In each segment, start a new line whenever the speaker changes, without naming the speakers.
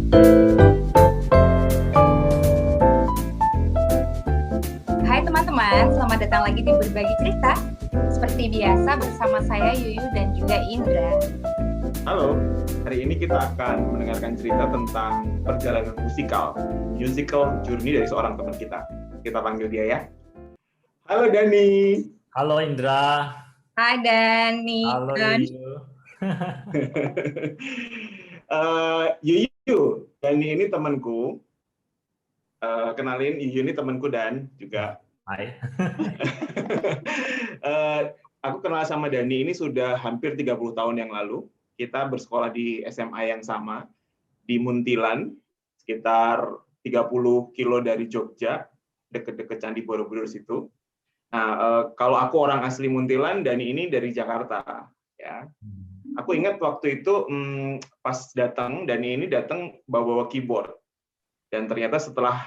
Hai teman-teman, selamat datang lagi di Berbagi Cerita. Seperti biasa bersama saya Yuyu dan juga Indra.
Halo, hari ini kita akan mendengarkan cerita tentang perjalanan musical journey dari seorang teman kita. Kita panggil dia ya. Halo Dani.
Halo Indra.
Hai Dani.
Halo Yuyu.
Yuyu, Dani ini temanku. Kenalin, Yuyu ini temanku dan juga.
Hai.
Aku kenal sama Dani ini sudah hampir 30 tahun yang lalu. Kita bersekolah di SMA yang sama, di Muntilan, sekitar 30 kilo dari Jogja, deket-deket Candi Borobudur situ. Nah, kalau aku orang asli Muntilan, Dani ini dari Jakarta. Ya. Aku ingat waktu itu pas datang, Dani ini datang bawa keyboard. Dan ternyata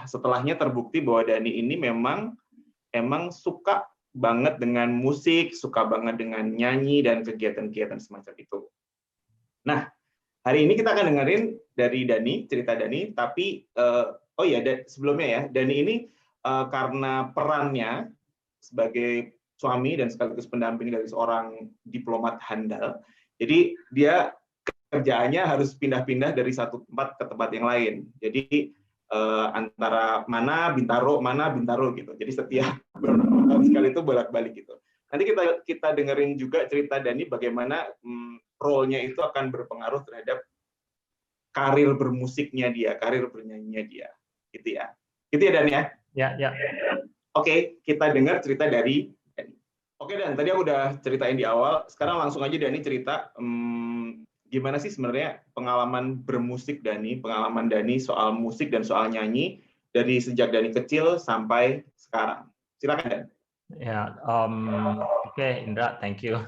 setelahnya terbukti bahwa Dani ini memang suka banget dengan musik, suka banget dengan nyanyi dan kegiatan-kegiatan semacam itu. Nah, hari ini kita akan dengerin dari Dani, cerita Dani, tapi sebelumnya ya, Dani ini karena perannya sebagai suami dan sekaligus pendamping dari seorang diplomat handal, jadi dia kerjaannya harus pindah-pindah dari satu tempat ke tempat yang lain. Jadi antara mana Bintaro gitu. Jadi setiap beberapa tahun sekali itu bolak-balik gitu. Nanti kita dengerin juga cerita Dani bagaimana role-nya itu akan berpengaruh terhadap karir bermusiknya dia, karir bernyanyinya dia, gitu ya. Gitu ya Dani ya?
Ya.
Oke, kita dengar cerita dari Dani. Oke Dan, tadi aku udah ceritain di awal. Sekarang langsung aja Dani cerita gimana sih sebenarnya pengalaman bermusik Dani, pengalaman Dani soal musik dan soal nyanyi dari sejak Dani kecil sampai sekarang. Silakan Dan.
Ya, oke Indra, thank you.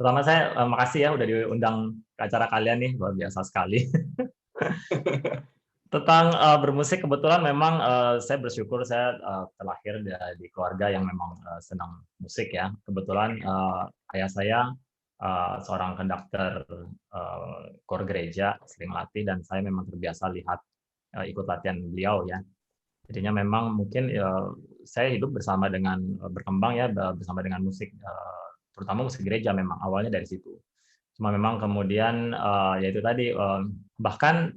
Pertama saya makasih ya udah diundang ke acara kalian nih, luar biasa sekali. Tentang bermusik, kebetulan memang saya bersyukur saya terlahir di keluarga yang memang senang musik ya. Kebetulan ayah saya seorang konduktor kor gereja, sering latih, dan saya memang terbiasa ikut latihan beliau ya. Jadinya memang mungkin saya hidup berkembang ya bersama dengan musik, terutama musik gereja memang awalnya dari situ. Cuma memang kemudian yaitu tadi bahkan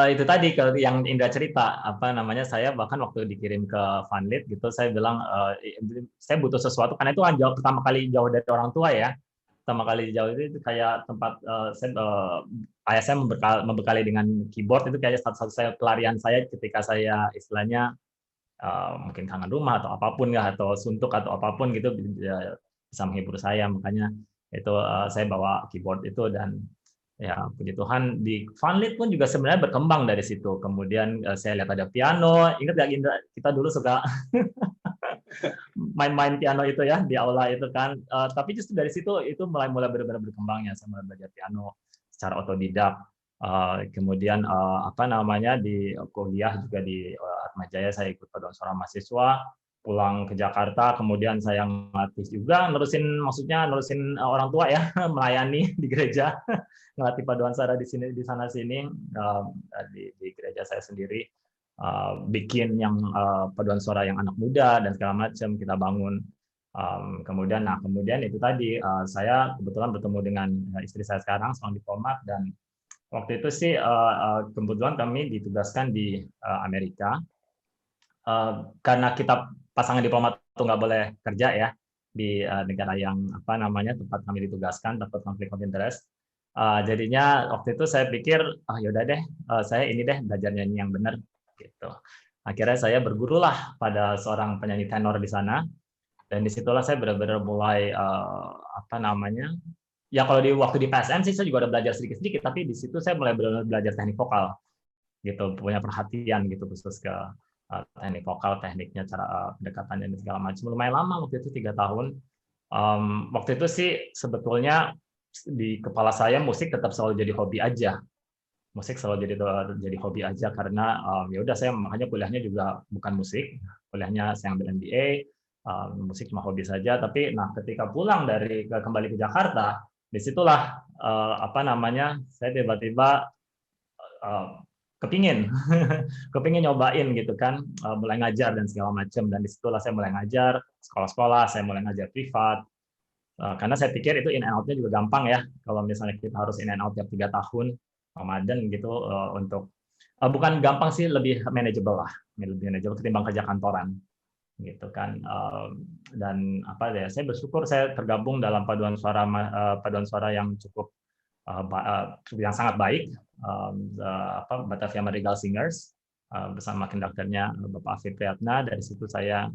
itu tadi yang Indra cerita saya bahkan waktu dikirim ke Vanlit gitu saya bilang saya butuh sesuatu karena itu kan pertama kali jauh dari orang tua ya. Pertama kali jauh itu kayak tempat ayah saya membekali dengan keyboard, itu kayak satu-satunya pelarian saya ketika saya istilahnya mungkin kangen rumah atau apapun ya, atau suntuk atau apapun gitu, bisa menghibur saya. Makanya itu saya bawa keyboard itu, dan ya puji Tuhan di Vanlit pun juga sebenarnya berkembang dari situ. Kemudian saya lihat ada piano, ingat gak Indra, kita dulu suka main-main piano itu ya di aula itu kan, tapi justru dari situ itu mulai benar-benar berkembangnya. Saya mulai belajar piano secara otodidak. Kemudian di kuliah juga di Atmajaya saya ikut paduan suara mahasiswa, pulang ke Jakarta kemudian saya ngelatih juga, nerusin orang tua ya, melayani di gereja, ngelatih paduan suara di sana sini di gereja saya sendiri. Bikin yang paduan suara yang anak muda dan segala macam kita bangun. Kemudian itu tadi saya kebetulan bertemu dengan istri saya sekarang, seorang diplomat, dan waktu itu sih kebetulan kami ditugaskan di Amerika karena kita pasangan diplomat itu nggak boleh kerja ya di negara yang tempat kami ditugaskan, dapat konflik of interest. Jadinya waktu itu saya pikir yaudah deh, saya ini deh belajar nyanyi yang benar gitu. Akhirnya saya bergurulah pada seorang penyanyi tenor di sana, dan disitulah saya benar-benar mulai ya kalau waktu di PSM sih saya juga udah belajar sedikit-sedikit, tapi di situ saya mulai benar-benar belajar teknik vokal gitu, punya perhatian gitu khusus ke teknik vokal, tekniknya, cara pendekatannya dan segala macam. Lumayan lama waktu itu 3 tahun. Waktu itu sih sebetulnya di kepala saya musik tetap selalu jadi hobi aja. Musik selalu jadi hobi aja karena ya udah, saya makanya kuliahnya juga bukan musik, kuliahnya saya ambil MBA, musik cuma hobi saja. Tapi ketika pulang kembali ke Jakarta, disitulah apa namanya, saya tiba-tiba kepingin kepingin nyobain gitu kan, mulai ngajar dan segala macam, dan disitulah saya mulai ngajar sekolah-sekolah, saya mulai ngajar privat. Karena saya pikir itu in and out-nya juga gampang ya, kalau misalnya kita harus in and out tiap 3 tahun Ramadan gitu, untuk bukan gampang sih, lebih manageable lah, lebih manageable ketimbang kerja kantoran gitu kan. Dan apa ya, saya bersyukur saya tergabung dalam paduan suara yang cukup yang sangat baik, Batavia Madrigal Singers, bersama konduktornya Bapak Afif Priyatna. Dari situ saya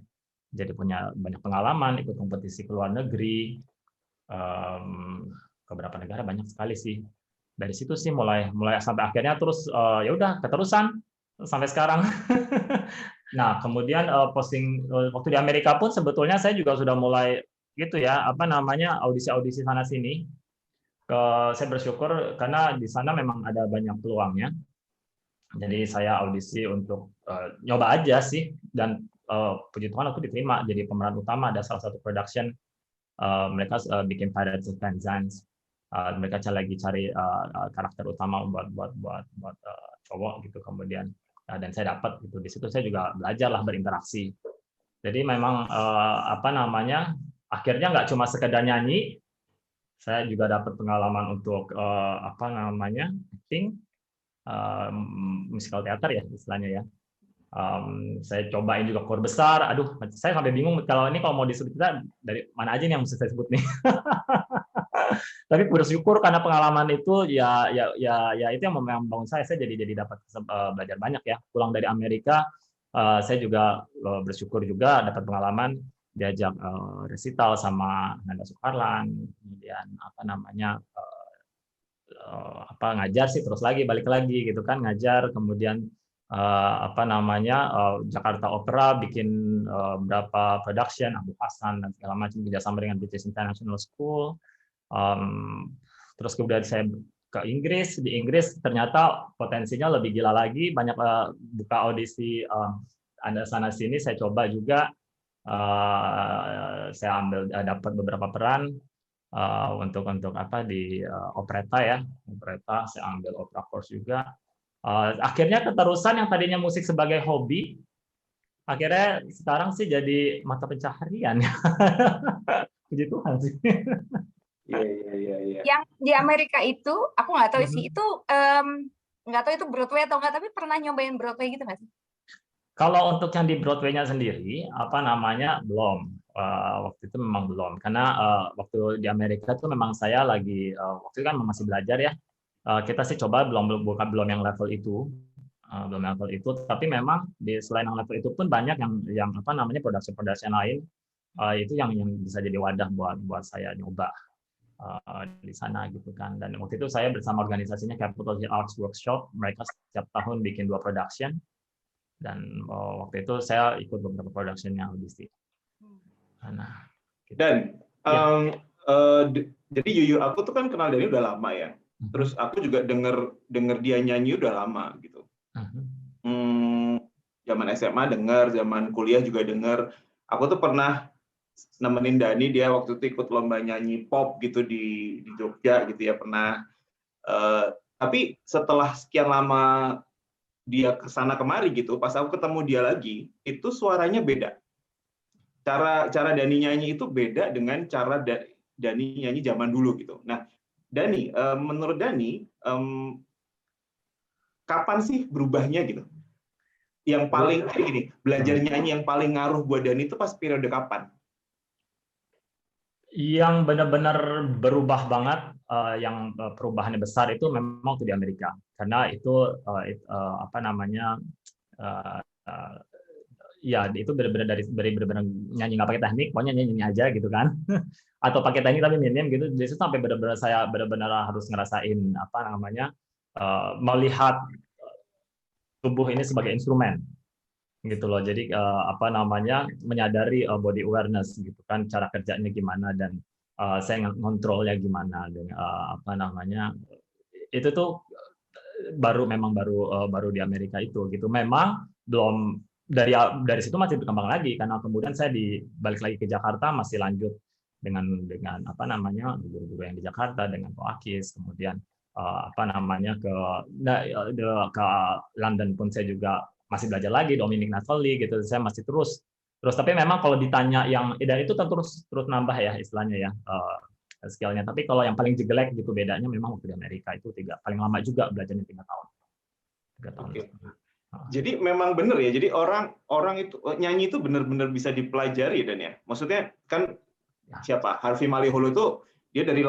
jadi punya banyak pengalaman, ikut kompetisi ke luar negeri, ke beberapa negara, banyak sekali sih. Dari situ sih mulai sampai akhirnya terus ya udah keterusan sampai sekarang. Nah, kemudian posting waktu di Amerika pun sebetulnya saya juga sudah mulai gitu ya, apa namanya, audisi sana sini. Saya bersyukur karena di sana memang ada banyak peluangnya. Jadi saya audisi untuk nyoba aja sih, dan puji Tuhan aku diterima jadi pemeran utama. Ada salah satu production, mereka bikin Pirates of Penzance. Mereka lagi cari karakter utama buat cowok gitu, kemudian dan saya dapat gitu. Di situ saya juga belajar lah berinteraksi. Jadi memang apa namanya, akhirnya nggak cuma sekedar nyanyi, saya juga dapat pengalaman untuk apa namanya, acting, musical theater ya istilahnya ya. Saya cobain juga kor besar. Aduh, saya sampai bingung kalau mau disebut kita dari mana aja nih yang mesti saya sebut nih. Tapi bersyukur karena pengalaman itu ya itu yang membangun saya jadi dapat belajar banyak ya. Pulang dari Amerika, saya juga bersyukur juga dapat pengalaman diajak resital sama Nanda Sukarlan, kemudian apa namanya, ngajar sih, terus balik lagi gitu kan, ngajar, kemudian apa namanya, Jakarta Opera bikin berapa production, Abu Hasan dan segala macam, kerjasama dengan British International School. Terus kemudian saya ke Inggris. Di Inggris ternyata potensinya lebih gila lagi, banyak buka audisi ada sana sini, saya coba juga, saya dapat beberapa peran untuk apa di operetta ya, operetta, saya ambil opera course juga. Akhirnya keterusan yang tadinya musik sebagai hobi, akhirnya sekarang sih jadi mata pencaharian. Puji Tuhan sih.
Iya.
Yang di Amerika itu, aku nggak tahu sih, itu nggak tahu itu Broadway atau nggak, tapi pernah nyobain Broadway gitu nggak sih?
Kalau untuk yang di Broadway-nya sendiri, apa namanya, belum. Waktu itu memang belum, karena waktu di Amerika itu memang saya lagi, waktu itu kan masih belajar ya, kita sih coba belum yang level itu, tapi memang selain yang level itu pun banyak yang apa namanya, production lain, itu yang bisa jadi wadah buat saya nyoba di sana gitu kan. Dan waktu itu saya bersama organisasinya Capital Hill Arts Workshop, mereka setiap tahun bikin 2 production, dan waktu itu saya ikut beberapa production yang audisi. Nah, gitu. Dan
jadi Yuyu, aku tuh kan kenal Dani udah lama ya. Terus aku juga denger dia nyanyi udah lama gitu. Zaman SMA denger, zaman kuliah juga denger. Aku tuh pernah nemenin Dani, dia waktu itu ikut lomba nyanyi pop gitu di Jogja gitu ya, pernah. Tapi setelah sekian lama dia kesana kemari gitu, pas aku ketemu dia lagi, itu suaranya beda. Cara Dani nyanyi itu beda dengan cara Dani nyanyi zaman dulu gitu. Nah, Dani, menurut Dani, kapan sih berubahnya gitu? Yang paling gini, belajar nyanyi yang paling ngaruh buat Dani itu pas periode kapan?
Yang benar-benar berubah banget, yang perubahannya besar itu memang waktu di Amerika, karena itu apa namanya, ya itu benar-benar dari benar-benar nyanyi nggak pakai teknik, pokoknya nyanyi aja gitu kan, atau pakai teknik tapi minim gitu. Jadi sampai benar-benar saya benar-benar harus ngerasain apa namanya, melihat tubuh ini sebagai instrumen gitu loh. Jadi apa namanya, menyadari body awareness gitu kan, cara kerjanya gimana, dan saya ngontrolnya gimana, dan apa namanya, itu tuh baru di Amerika itu gitu. Memang belum, dari situ masih berkembang lagi, karena kemudian saya balik lagi ke Jakarta, masih lanjut dengan apa namanya guru-guru yang di Jakarta, dengan Koakis, kemudian apa namanya ke London pun saya juga masih belajar lagi, Dominic Natali gitu, saya masih terus tapi memang kalau ditanya yang dan itu terus nambah ya istilahnya ya skillnya. Tapi kalau yang paling jelek gitu bedanya memang waktu di Amerika itu paling lama juga belajarnya 3 tahun. 3 tahun.
Oke. Jadi memang benar ya. Jadi orang itu nyanyi itu benar-benar bisa dipelajari dan ya. Maksudnya kan siapa? Harvey Maliholo itu dia dari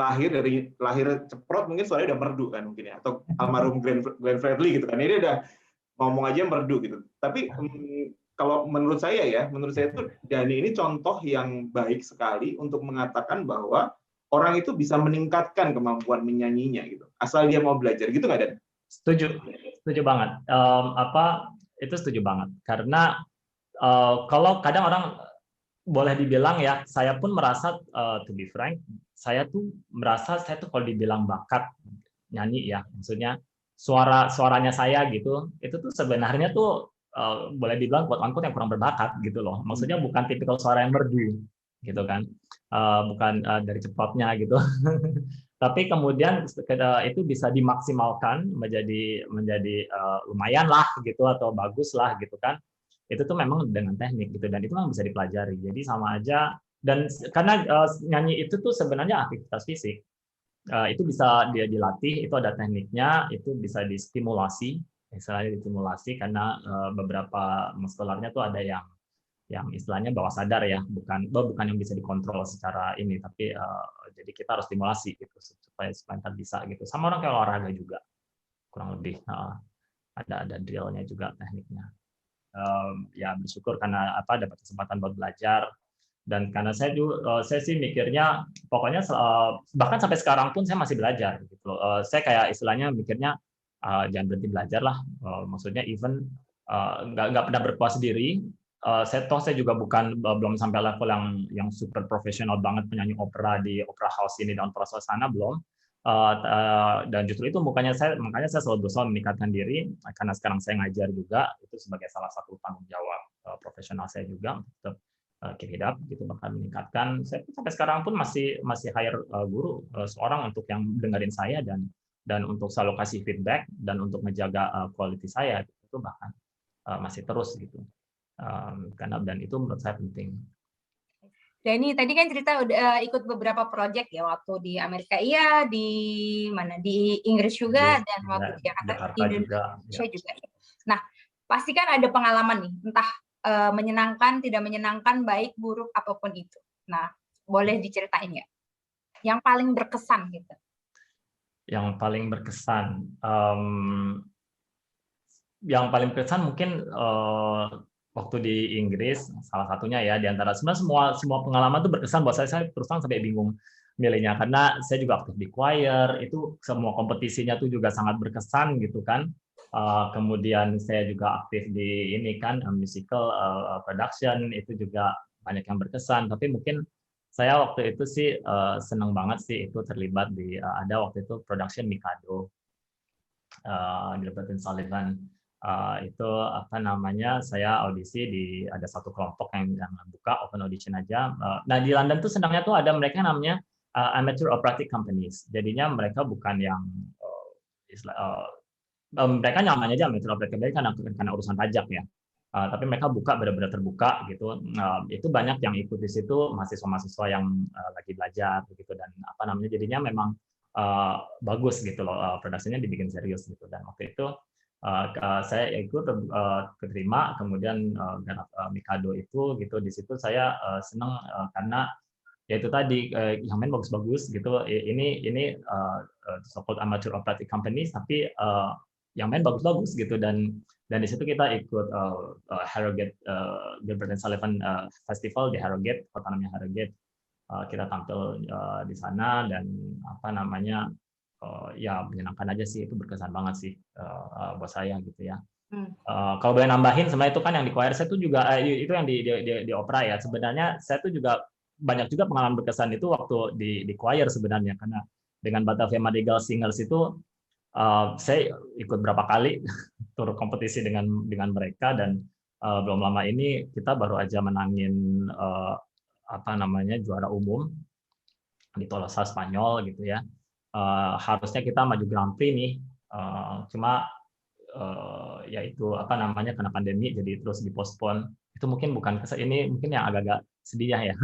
lahir ceprot mungkin suaranya udah merdu kan mungkin ya. Atau almarhum Glenn Fredly gitu kan. Dia udah ngomong aja merdu gitu. Tapi kalau menurut saya itu Dhani ini contoh yang baik sekali untuk mengatakan bahwa orang itu bisa meningkatkan kemampuan menyanyinya gitu. Asal dia mau belajar gitu nggak Dan?
Setuju banget. Itu setuju banget. Karena kalau kadang orang boleh dibilang ya, saya pun merasa, to be frank, saya tuh merasa saya tuh kalau dibilang bakat nyanyi ya, maksudnya suaranya saya gitu, itu tuh sebenarnya tuh boleh dibilang quote-unquote yang kurang berbakat gitu loh. Maksudnya bukan tipikal suara yang merdu gitu kan, bukan dari ceprotnya gitu. Tapi kemudian itu bisa dimaksimalkan menjadi lumayan lah gitu atau bagus lah gitu kan. Itu tuh memang dengan teknik gitu dan itu memang bisa dipelajari. Jadi sama aja dan karena nyanyi itu tuh sebenarnya aktivitas fisik. Itu bisa dia dilatih, itu ada tekniknya, itu bisa distimulasi, istilahnya distimulasi karena beberapa muskularnya tuh ada yang istilahnya bawah sadar ya, bukan yang bisa dikontrol secara ini, tapi jadi kita harus stimulasi gitu supaya ntar bisa gitu. Sama orang kayak olahraga juga kurang lebih ada drillnya juga tekniknya. Ya bersyukur karena dapat kesempatan buat belajar dan karena saya sih mikirnya pokoknya bahkan sampai sekarang pun saya masih belajar gitu. Saya kayak istilahnya mikirnya jangan berhenti belajar lah. Maksudnya even nggak pernah berpuas diri. Saya juga belum sampai level yang super profesional banget penyanyi opera di opera house ini dan opera sana belum. Dan justru itu makanya saya selalu berusaha meningkatkan diri karena sekarang saya ngajar juga itu sebagai salah satu tanggung jawab profesional saya juga untuk keep it up gitu, bahkan meningkatkan. Saya sampai sekarang pun masih hire guru seorang untuk yang dengerin saya dan untuk selalu kasih feedback dan untuk menjaga quality saya itu bahkan masih terus gitu. Karena dan itu menurut saya penting.
Dani tadi kan cerita udah ikut beberapa proyek ya waktu di Amerika iya, di mana di Inggris juga dan waktu di Jakarta di Indonesia juga. Nah pasti kan ada pengalaman nih entah menyenangkan tidak menyenangkan baik buruk apapun itu. Nah boleh diceritain nggak yang paling berkesan gitu?
Yang paling berkesan mungkin waktu di Inggris salah satunya ya, di antara sebenarnya semua pengalaman itu berkesan buat saya terus terang sampai bingung milihnya karena saya juga aktif di choir, itu semua kompetisinya tuh juga sangat berkesan gitu kan. Kemudian saya juga aktif di ini kan musical production, itu juga banyak yang berkesan. Tapi mungkin saya waktu itu sih senang banget sih itu terlibat di ada waktu itu production Mikado di Burton Sullivan. Itu saya audisi ada satu kelompok yang buka open audition aja. Nah di London tuh senangnya tuh ada mereka namanya amateur operatic companies. Jadinya mereka bukan yang mereka namanya aja amateur operatic company karena urusan pajak ya. Tapi mereka buka benar-benar terbuka gitu. Itu banyak yang ikut di situ mahasiswa-mahasiswa yang lagi belajar gitu dan jadinya memang bagus gitu loh, produksinya dibikin serius gitu dan waktu itu saya ikut keterima kemudian Mikado itu gitu di situ saya senang karena ya itu tadi yang main bagus-bagus gitu ini so-called amateur operatic companies tapi yang main bagus-bagus gitu dan di situ kita ikut Harrogate Gilbert and Sullivan Festival di Harrogate, kota namanya Harrogate. Kita tampil di sana dan ya menyenangkan aja sih, itu berkesan banget sih buat saya gitu ya. Kalau boleh nambahin sebenarnya itu kan yang di choir saya tuh juga itu yang di opera ya, sebenarnya saya tuh juga banyak juga pengalaman berkesan itu waktu di choir sebenarnya karena dengan Batavia Madrigal Singers itu saya ikut berapa kali tur kompetisi dengan mereka dan belum lama ini kita baru aja menangin juara umum di Tolosa Spanyol gitu ya. Harusnya kita maju Grand Prix nih, cuma ya itu apa namanya karena pandemi jadi terus dipospon. Itu mungkin bukan ini mungkin yang agak-agak sedih ya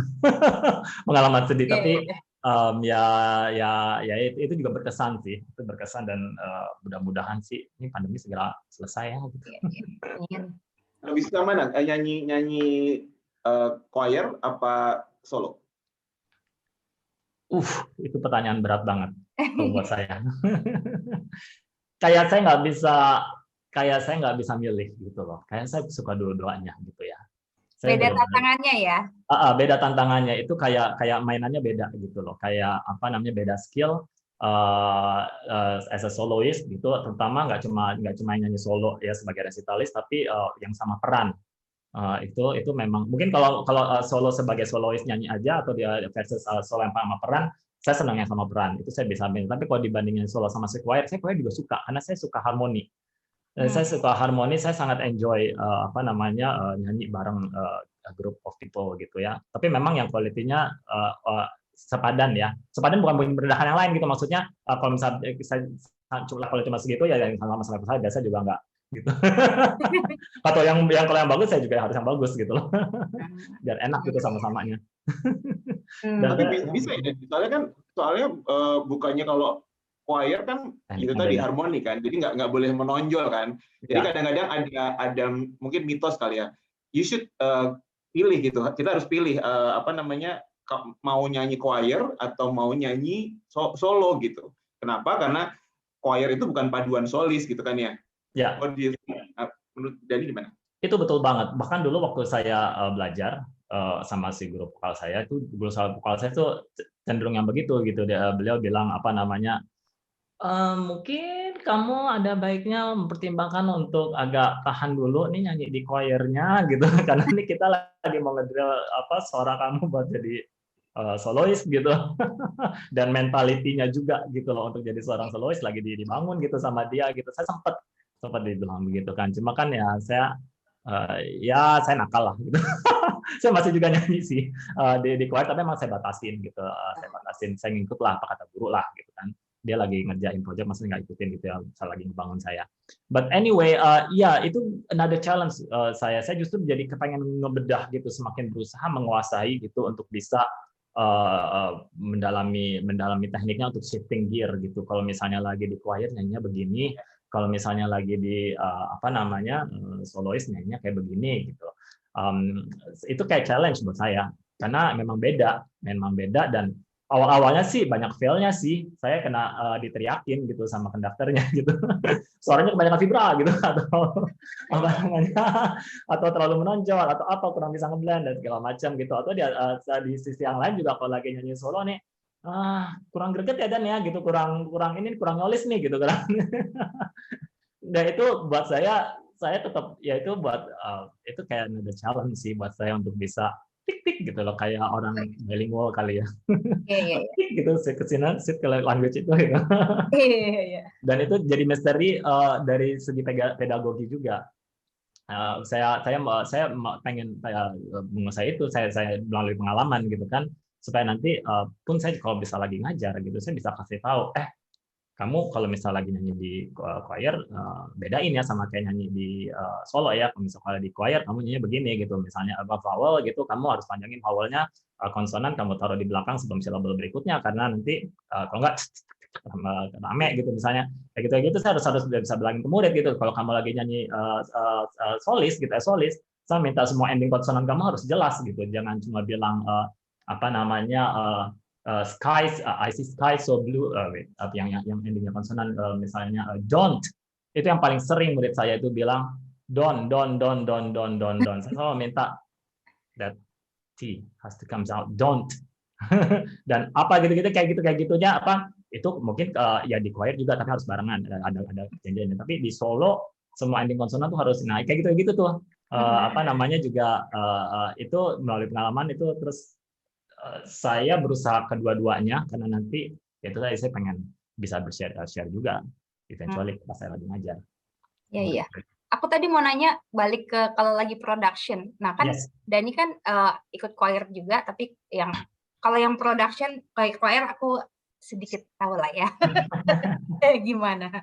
pengalaman sedih, tapi ya itu juga berkesan sih, itu berkesan dan mudah-mudahan sih ini pandemi segera selesai ya. Gitu.
Bisa mana nyanyi choir apa solo?
Itu pertanyaan berat banget kalau buat saya. Kayak saya nggak bisa milih gitu loh. Kayak saya suka dua-duanya gitu ya.
Beda tantangannya ya.
Beda tantangannya itu kayak mainannya beda gitu loh. Kayak apa namanya beda skill as a soloist gitu. Terutama nggak cuma nyanyi solo ya sebagai resitalis, tapi yang sama peran. Itu memang mungkin kalau solo sebagai soloist nyanyi aja atau dia versus solo yang sama peran, saya senang yang sama peran, itu saya bisa main. Tapi kalau dibandingin solo sama choir, saya choir juga suka karena saya suka harmoni. Saya suka harmoni, saya sangat enjoy nyanyi bareng group of people gitu ya. Tapi memang yang quality-nya sepadan ya. Sepadan bukan merendahkan yang lain gitu, maksudnya kalau misalnya kalau cuma segitu ya yang sama saya biasa juga enggak gitu. Atau kalau yang bagus saya juga harus yang bagus gitu loh. Biar enak gitu sama-samanya.
Tapi bisa ya, soalnya bukannya kalau choir kan itu tadi harmoni kan, jadi nggak boleh menonjol kan. Jadi kadang-kadang ada mungkin mitos kali ya. You should pilih gitu. Kita harus pilih mau nyanyi choir atau mau nyanyi solo gitu. Kenapa? Karena choir itu bukan paduan solis gitu kan ya.
Ya.
Menurut Dani gimana?
Itu betul banget. Bahkan dulu waktu saya belajar sama si guru vokal saya itu, guru vokal saya itu cenderung yang begitu gitu. Beliau bilang mungkin kamu ada baiknya mempertimbangkan untuk agak tahan dulu nih nyanyi di choirnya gitu, karena ini kita lagi mau ngedrill suara kamu buat jadi solois gitu. Dan mentalitinya juga gitu loh untuk jadi seorang solois lagi dibangun gitu sama dia gitu. Saya sempat dibilang begitu kan, cuma kan ya saya nakal lah gitu. Saya masih juga nyanyi sih di choir, tapi memang saya batasin gitu. Saya ngikut lah apa kata guru lah gitu kan. Dia lagi ngerjain project, maksudnya nggak ikutin gitu ya, saya lagi ngebangun saya. But anyway, itu another challenge saya justru jadi kepengen ngebedah gitu, semakin berusaha menguasai gitu untuk bisa mendalami tekniknya untuk shifting gear gitu. Kalau misalnya lagi di choir nyanyinya begini, kalau misalnya lagi di soloist nyanyinya kayak begini gitu. Itu kayak challenge buat saya karena memang beda dan awal-awalnya sih banyak fail-nya sih. Saya kena diteriakin gitu sama konduktornya gitu. Suaranya kebanyakan vibra gitu atau terlalu menonjol atau kurang bisa ngeblend dan segala macam gitu. Atau di sisi yang lain juga kalau lagi nyanyi solo nih kurang greget ya Dan ya gitu, kurang nyolis nih gitu kan. Dan itu buat saya tetap ya itu buat itu kayak ada challenge sih buat saya untuk bisa tik gitu loh, kayak orang bilingual kali ya. Tik gitu kesini ke language itu gitu. Dan itu jadi misteri dari segi pedagogi juga. Saya pengen menguasai itu, saya melalui pengalaman gitu kan, supaya nanti pun saya kalau bisa lagi ngajar gitu, saya bisa kasih tahu kamu kalau misalnya lagi nyanyi di choir bedain ya sama kayak nyanyi di solo ya. Kalau misalnya di choir kamu nyanyi begini gitu, misalnya vowel gitu kamu harus panjangin vowelnya, konsonan kamu taruh di belakang sebelum silabel berikutnya, karena nanti kalau enggak rame gitu misalnya kayak gitu saya harus bisa bilangin ke murid gitu. Kalau kamu lagi nyanyi solis gitu solis, saya minta semua ending konsonan kamu harus jelas gitu, jangan cuma bilang skies, I see sky so blue, yang endingnya konsonan, misalnya don't, itu yang paling sering murid saya itu bilang don't. Saya selalu minta that T has to comes out, don't. Dan apa gitu kayak gitunya itu mungkin ya di choir juga tapi harus barengan, ada janjiannya. Tapi di solo semua ending konsonan tuh harus naik kayak gitu tuh. Juga itu melalui pengalaman itu. Terus saya berusaha kedua-duanya karena nanti itu tadi saya pengen bisa share juga eventually pas saya lagi ngajar.
Iya. Aku tadi mau nanya balik ke kalau lagi production. Nah kan Dani kan ikut choir juga, tapi yang kalau yang production kayak Claire aku sedikit tahu lah ya. Gimana?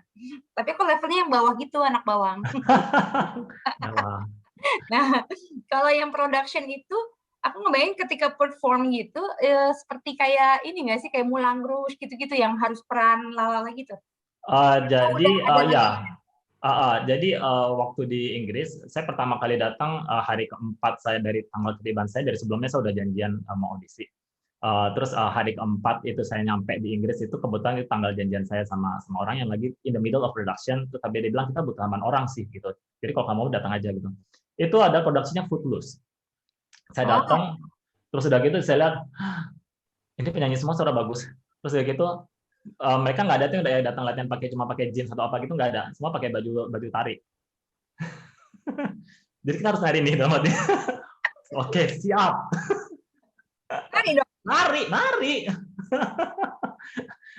Tapi aku levelnya yang bawah gitu, anak bawang. Nah, kalau yang production itu aku ngebayangin ketika perform gitu seperti kayak ini nggak sih, kayak Moulin Rouge gitu-gitu yang harus peran lalala gitu.
Jadi waktu di Inggris saya pertama kali datang hari keempat saya dari tanggal ketiban saya, dari sebelumnya saya udah janjian mau audisi. Terus hari keempat itu saya nyampe di Inggris, itu kebetulan itu tanggal janjian saya sama orang yang lagi in the middle of production. Terus tapi dia bilang kita butuh 8 orang sih gitu. Jadi kalau kamu mau datang aja gitu. Itu ada produksinya Footloose. Saya datang, terus udah gitu saya lihat ini penyanyi semua suara bagus. Terus udah gitu mereka nggak ada tuh yang datang latihan cuma pakai jeans atau apa gitu, nggak ada. Semua pakai baju tari. Jadi kita harus nari nih dalam arti. Oke, siap.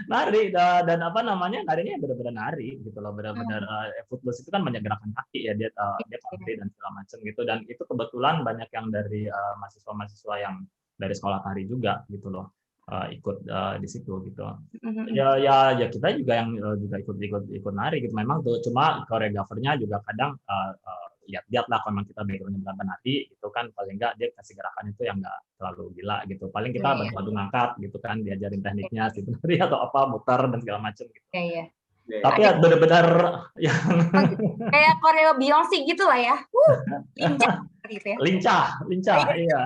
Nari dan apa namanya, narinya benar-benar nari gitu loh, benar-benar Footloose itu kan banyak gerakan kaki ya, dia country dan segala macam gitu, dan itu kebetulan banyak yang dari mahasiswa yang dari sekolah tari juga gitu loh, ikut di situ gitu. Ya kita juga yang juga ikut nari gitu, memang tuh cuma koreografernya juga kadang lihat lah, kalau memang kita backgroundnya bukan penari gitu kan, paling enggak dia kasih gerakan itu yang enggak terlalu gila gitu, paling kita bantu ngangkat gitu kan, diajarin tekniknya si penari atau apa, muter dan segala macam gitu. Tapi ya benar-benar yang
kayak koreo Beyonce gitu lah ya, lincah gitu ya.
Lincah iya.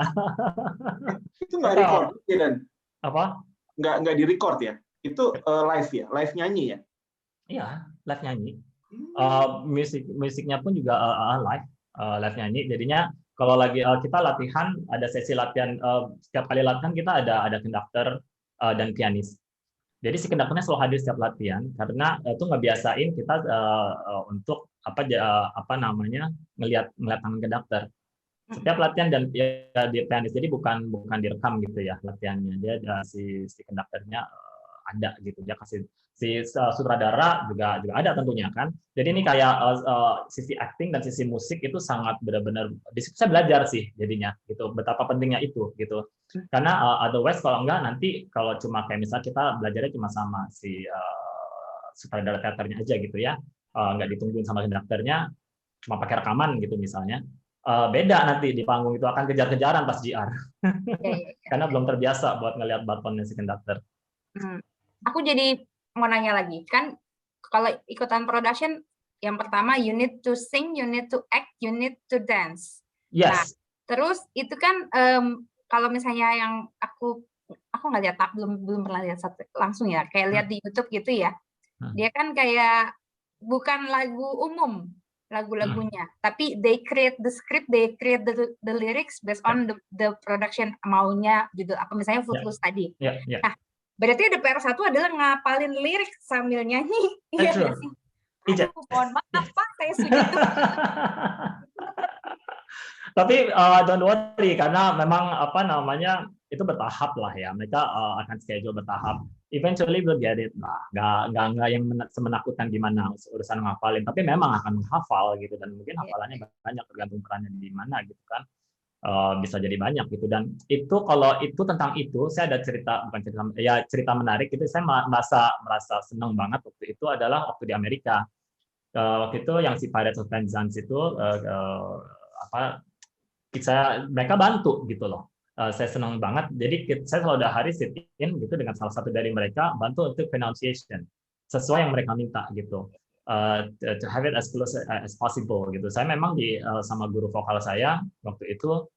Itu nggak record ya, Dan?
Apa?
Nggak di record ya? Itu live ya, live nyanyi ya?
Iya, live nyanyi. Musiknya pun juga live nyanyi. Jadinya kalau lagi kita latihan, ada sesi latihan, setiap kali latihan kita ada conductor dan pianis. Jadi si conductornya selalu hadir setiap latihan karena itu ngebiasain kita untuk apa namanya, ngelihat tangan conductor setiap latihan, dan di pianis. Jadi bukan direkam gitu ya latihannya, dia si conductornya ada gitu, dia kasih. Si sutradara juga ada tentunya kan. Jadi ini kayak sisi acting dan sisi musik itu sangat benar-benar di situ saya belajar sih jadinya gitu, betapa pentingnya itu gitu. Karena otherwise kalau enggak nanti kalau cuma kayak misalnya kita belajarnya cuma sama si sutradara teaternya aja gitu ya, nggak ditungguin sama konductornya, cuma pakai rekaman gitu misalnya, beda nanti di panggung itu akan kejar-kejaran pas JR. Karena belum terbiasa buat ngelihat batonnya si konduktor.
Aku jadi mau nanya lagi, kan kalau ikutan production, yang pertama you need to sing, you need to act, you need to dance.
Yes.
Nah, terus itu kan kalau misalnya yang aku nggak lihat, belum pernah lihat langsung ya, kayak lihat di YouTube gitu ya. Dia kan kayak bukan lagu umum lagu-lagunya, tapi they create the script, they create the lyrics based on the production, maunya judul apa, misalnya Footloose tadi. Nah, berarti ada PR1 adalah ngapalin lirik sambil nyanyi. Iya nggak sih? Aduh, mohon maaf Pak, saya segitu.
Tapi don't worry, karena memang apa namanya itu bertahap lah ya. Mereka akan schedule bertahap. Eventually we'll get it lah. Nggak yang semenakutkan gimana urusan ngapalin. Tapi memang akan menghafal gitu, dan mungkin hafalannya banyak tergantung perannya di mana gitu kan. Bisa jadi banyak gitu. Dan itu kalau itu tentang itu saya ada cerita menarik itu. Saya merasa senang banget waktu itu adalah waktu di Amerika. Waktu itu yang si Pirates of Penzance itu mereka bantu gitu loh. Saya senang banget. Jadi saya selalu ada hari sit in gitu dengan salah satu dari mereka, bantu untuk pronunciation sesuai yang mereka minta gitu. To have it as close as possible gitu. Saya memang sama guru vokal saya waktu itu,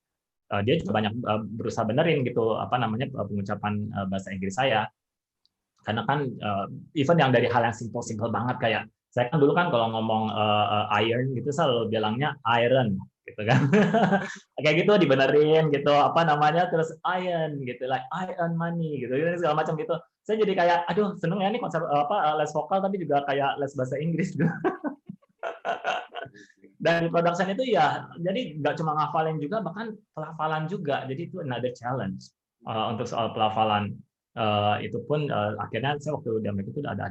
dia juga banyak berusaha benerin gitu apa namanya pengucapan bahasa Inggris saya. Karena kan even yang dari hal yang simple banget, kayak saya kan dulu kan kalau ngomong iron gitu selalu bilangnya iron gitu kan. Kayak gitu dibenerin gitu apa namanya, terus iron gitu, like I earn money gitu segala macam gitu. Saya jadi kayak aduh seneng ya nih konsep les vokal tapi juga kayak les bahasa Inggris gitu. Dan di production itu ya jadi nggak cuma ngafalin juga, bahkan pelafalan juga. Jadi itu another challenge untuk soal pelafalan. Itu pun akhirnya saya waktu di Amerika itu ada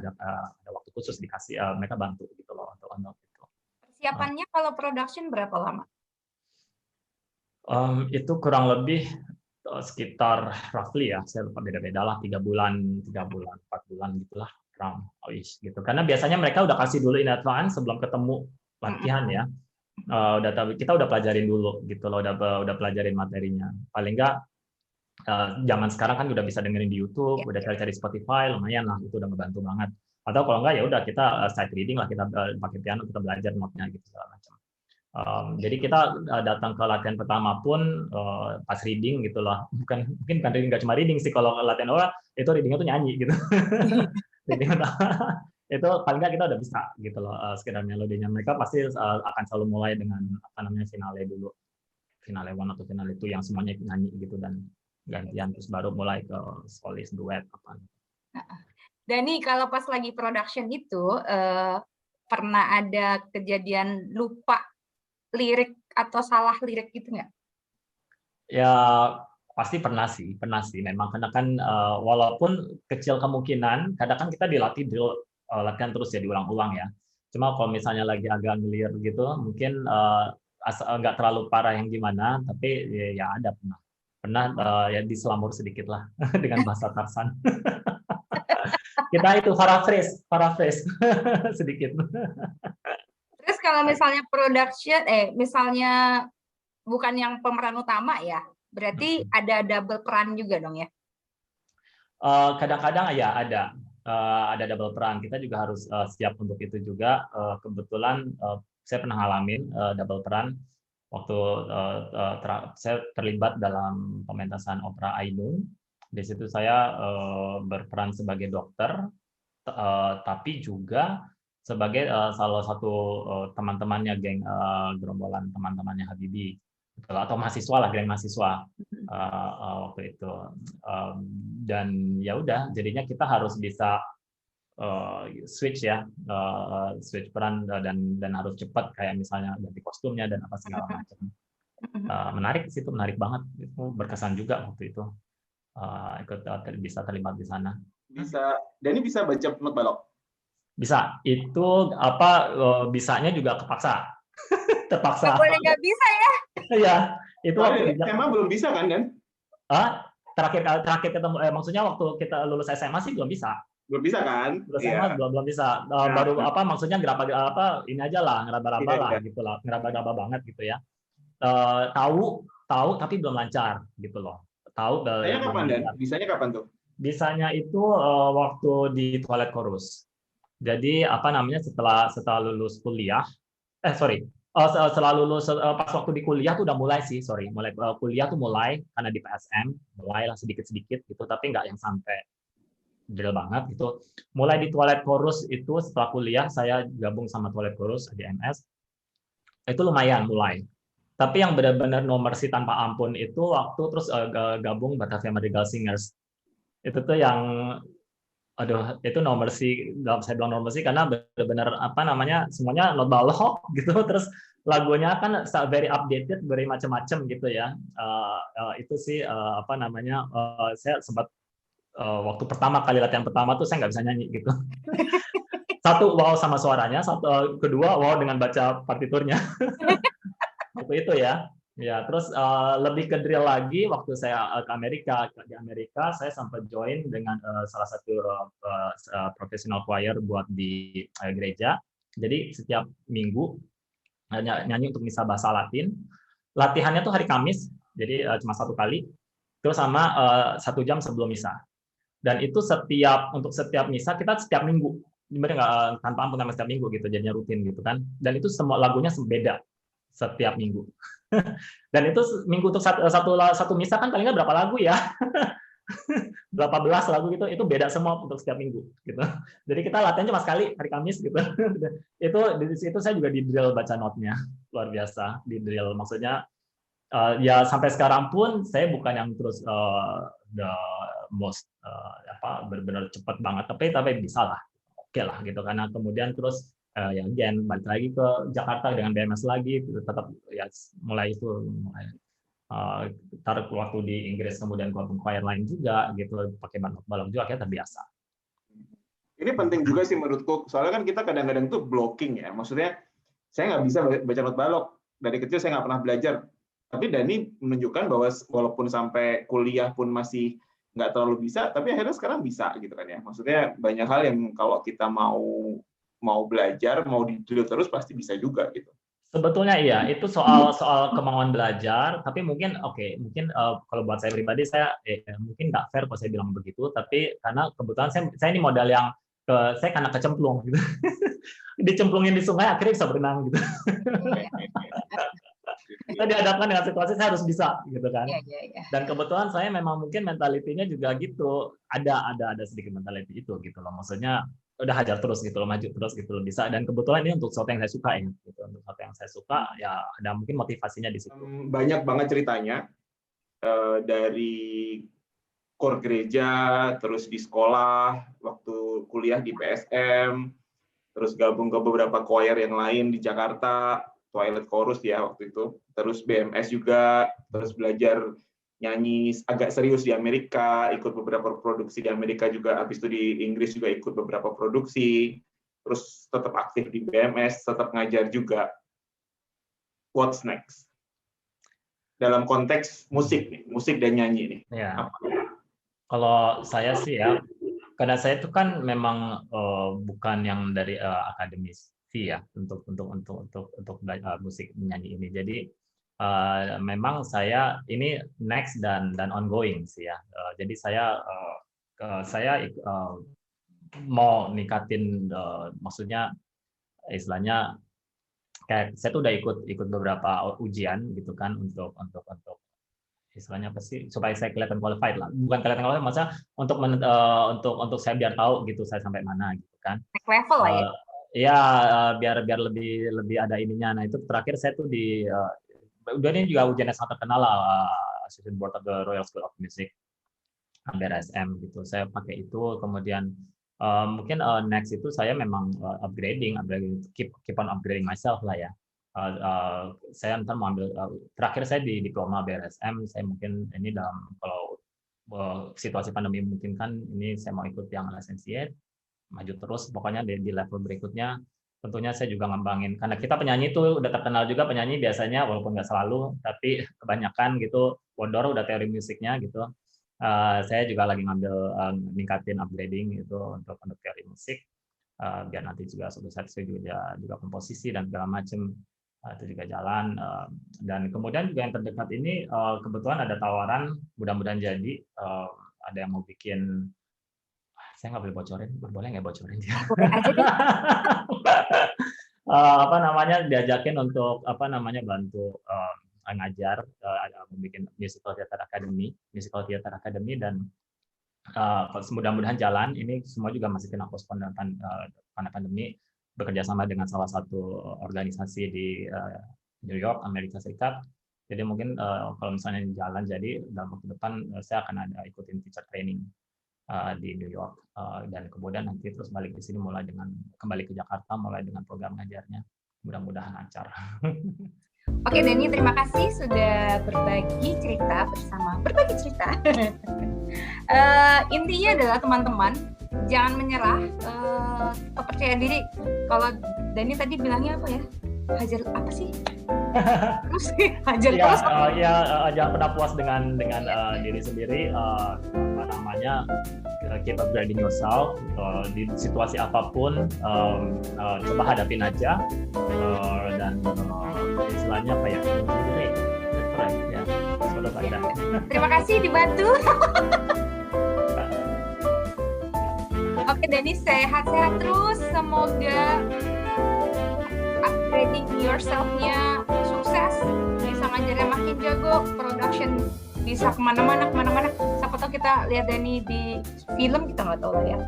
waktu khusus dikasih, mereka bantu gitu loh untuk itu.
Persiapannya kalau production berapa lama?
Itu kurang lebih sekitar roughly ya, saya lupa beda-beda lah, 3 bulan, 4 bulan gitulah, gitu. Karena biasanya mereka udah kasih dulu in advance sebelum ketemu latihan ya. Kita udah pelajarin dulu gitu loh, udah pelajarin materinya. Paling nggak zaman sekarang kan udah bisa dengerin di YouTube, udah cari-cari Spotify, lumayan lah, itu udah ngebantu banget. Atau kalau nggak ya udah kita sight reading lah, kita pakai piano, kita belajar notnya gitu segala macam. Jadi kita datang ke latihan pertama pun pas reading gitu lah, mungkin kan reading, nggak cuma reading sih, kalau latihan awal itu readingnya tuh nyanyi gitu. Reading itu paling nggak kita udah bisa gitu loh, sekedar melodinya. Mereka pasti akan selalu mulai dengan finale dulu, finale 1 atau finale 2 yang semuanya nyanyi gitu, dan gantian terus baru mulai ke solis, duet apa.
Dani, kalau pas lagi production itu pernah ada kejadian lupa lirik atau salah lirik gitu nggak?
Ya pasti pernah sih memang, karena kan walaupun kecil kemungkinan, kadang kan kita dilatih latihan terus ya, diulang-ulang ya. Cuma kalau misalnya lagi agak ngelir gitu, mungkin nggak terlalu parah yang gimana, tapi ya ada pernah ya diselamur sedikit lah dengan bahasa Tarsan. Kita itu paraphrase sedikit.
Terus kalau misalnya production, misalnya bukan yang pemeran utama ya, berarti ada double peran juga dong ya?
Kadang-kadang ya ada double peran. Kita juga harus siap untuk itu juga. Kebetulan saya pernah ngalamin double peran waktu saya terlibat dalam pementasan opera Ainun. Di situ saya berperan sebagai dokter, tapi juga sebagai salah satu teman-temannya, geng gerombolan teman-temannya Habibie, atau mahasiswa lah, geng mahasiswa waktu itu. Dan ya udah, jadinya kita harus bisa switch ya, switch peran, dan harus cepat, kayak misalnya ganti kostumnya dan apa segala macam. Menarik sih, itu menarik banget, itu berkesan juga waktu itu ikut bisa terlibat di sana.
Dani bisa baca not balok?
Bisa, itu apa bisanya juga kepaksa. Terpaksa.
Nggak boleh nggak bisa ya?
Iya, itu waktu
SMA belum bisa kan, Dan?
Terakhir ketemu, maksudnya waktu kita lulus SMA sih belum bisa.
Belum bisa kan?
Lulus SMA belum bisa. Baru apa maksudnya ini aja lah, ngeraba-raba lah gitu lah, ngeraba-raba banget gitu ya. Tahu tapi belum lancar gitu loh. Tahu.
Bisanya kapan, Dan? Bisanya kapan tuh?
Bisanya itu waktu di Toilet Chorus. Jadi apa namanya, setelah lulus kuliah, setelah lulus pas waktu di kuliah tuh udah mulai sih, mulai kuliah tuh mulai, karena di PSM mulailah sedikit-sedikit gitu, tapi nggak yang sampai drill banget gitu. Mulai di Toilet Chorus itu setelah kuliah, saya gabung sama Toilet Chorus di MS, itu lumayan mulai. Tapi yang benar-benar nomor si tanpa ampun itu waktu terus gabung Batavia Madrigal Singers. Itu tuh yang itu nomor sih, saya bilang nomor sih karena benar-benar apa namanya, semuanya not balok gitu, terus lagunya kan very updated, very macam-macam gitu ya. Itu sih apa namanya, saya sempat waktu pertama kali latihan pertama tuh saya nggak bisa nyanyi gitu. Satu, wow sama suaranya, kedua wow dengan baca partiturnya. Waktu itu ya. Ya, terus lebih ke drill lagi waktu saya ke Amerika. Di Amerika saya sempat join dengan salah satu professional choir buat di gereja. Jadi setiap minggu nyanyi untuk misa bahasa Latin. Latihannya tuh hari Kamis, jadi cuma 1 kali. Terus sama 1 jam sebelum misa. Dan itu untuk setiap misa kita setiap minggu. Sebenarnya nggak tanpa ampun sama setiap minggu gitu, jadinya rutin gitu kan. Dan itu semua lagunya beda setiap minggu. Dan itu minggu untuk satu misa kan paling nggak berapa lagu ya, berapa belas lagu gitu, itu beda semua untuk setiap minggu gitu. Jadi kita latihan cuma sekali hari Kamis gitu. Itu di situ saya juga di drill baca notnya, luar biasa di drill. Maksudnya ya sampai sekarang pun saya bukan yang terus the most benar-benar cepat banget, tapi bisa lah, oke lah gitu. Karena kemudian terus ya balik lagi ke Jakarta dengan BMS lagi, tetap ya mulai taruh waktu di Inggris, kemudian choir lain juga gitu, pakai balok juga kayak terbiasa.
Ini penting juga sih menurutku, soalnya kan kita kadang-kadang tuh blocking ya, maksudnya saya nggak bisa baca not balok, dari kecil saya nggak pernah belajar Tapi Dani menunjukkan bahwa walaupun sampai kuliah pun masih nggak terlalu bisa, tapi akhirnya sekarang bisa gitu kan ya. Maksudnya banyak hal yang kalau kita mau belajar, mau di-drill terus pasti bisa juga gitu.
Sebetulnya iya, itu soal kemauan belajar, tapi mungkin kalau buat saya pribadi saya mungkin nggak fair kalau saya bilang begitu, tapi karena kebetulan saya ini modal yang saya karena kecemplung gitu. Dicemplungin di sungai akhirnya bisa berenang gitu. Saya dihadapkan dengan situasi saya harus bisa gitu kan. Dan kebetulan saya memang mungkin mentalitinya juga gitu, ada sedikit mentality itu gitu loh. Maksudnya udah hajar terus gitu loh, maju terus gitu loh, bisa. Dan kebetulan ini untuk sesuatu yang saya suka ya gitu. Untuk sesuatu yang saya suka ya ada mungkin motivasinya di situ.
Banyak banget ceritanya dari core gereja, terus di sekolah, waktu kuliah di PSM, terus gabung ke beberapa choir yang lain di Jakarta, Twilight Chorus ya waktu itu, terus BMS juga, terus belajar nyanyi agak serius di Amerika, ikut beberapa produksi di Amerika juga, habis itu di Inggris juga ikut beberapa produksi, terus tetap aktif di BMS, tetap ngajar juga. What's next? Dalam konteks musik nih, musik dan nyanyi nih.
Ya. Kalau saya sih ya, karena saya itu kan memang bukan yang dari akademisi ya untuk musik menyanyi ini. Jadi memang saya ini next dan ongoing sih ya. Jadi saya mau ningkatin, maksudnya istilahnya kayak saya tuh udah ikut beberapa ujian gitu kan untuk istilahnya apa sih supaya saya kelihatan qualified lah, bukan kelihatan qualified, maksudnya untuk saya biar tahu gitu saya sampai mana gitu kan.
Next level lah ya.
Ya biar lebih ada ininya. Nah itu terakhir saya tuh udah ini juga ujian yang sangat terkenal lah, Associate Board of the Royal School of Music, BRSM gitu. Saya pakai itu, kemudian mungkin next itu saya memang upgrading, keep on upgrading myself lah ya. Saya ntar mau ambil, terakhir saya di diploma BRSM, saya mungkin ini kalau situasi pandemi memungkinkan, ini saya mau ikut yang lisensiate, maju terus, pokoknya di level berikutnya. Tentunya saya juga ngembangin, karena kita penyanyi itu udah terkenal juga, penyanyi biasanya walaupun nggak selalu, tapi kebanyakan gitu, Wondoro udah teori musiknya gitu. Saya juga lagi ngambil ningkatin upgrading gitu untuk teori musik, biar nanti juga suatu saat saya juga komposisi dan segala macam itu juga jalan. Dan kemudian juga yang terdekat ini kebetulan ada tawaran, mudah-mudahan jadi ada yang mau bikin. Saya nggak boleh bocorin, boleh nggak bocorin dia? Apa namanya, diajakin untuk bantu ngajar, membuat musical theater academy, dan mudah-mudahan jalan. Ini semua juga masih kena postpone karena pandemi, bekerja sama dengan salah satu organisasi di New York, Amerika Serikat. Jadi mungkin kalau misalnya jalan jadi dalam waktu depan saya akan ada ikutin teacher training di New York, dan kemudian nanti terus balik ke sini kembali ke Jakarta mulai dengan program ngajarnya, mudah-mudahan lancar.
Oke Dani, terima kasih sudah berbagi cerita. Intinya adalah teman-teman jangan menyerah, kepercayaan diri. Kalau Dani tadi bilangnya apa ya? Hajar apa sih? Terus hajar
ya,
terus.
Jangan pernah puas dengan diri sendiri. Keep upgrading yourself di situasi apapun, coba hadapin aja, dan istilahnya apa ya?
Terima kasih dibantu. Oke Dani, sehat-sehat terus, semoga upgrading yourself-nya sukses, bisa ngajarnya makin jago, production bisa kemana-mana. Siapa tahu kita lihat Dani di film, kita nggak tahu lah ya.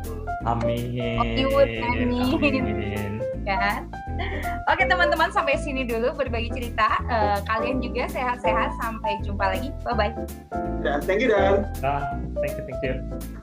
Amin.
Hollywood, amin. Kan? Oke teman-teman, sampai sini dulu berbagi cerita. Kalian juga sehat-sehat, sampai jumpa lagi. Bye bye.
Thank you Dan.
Thank you.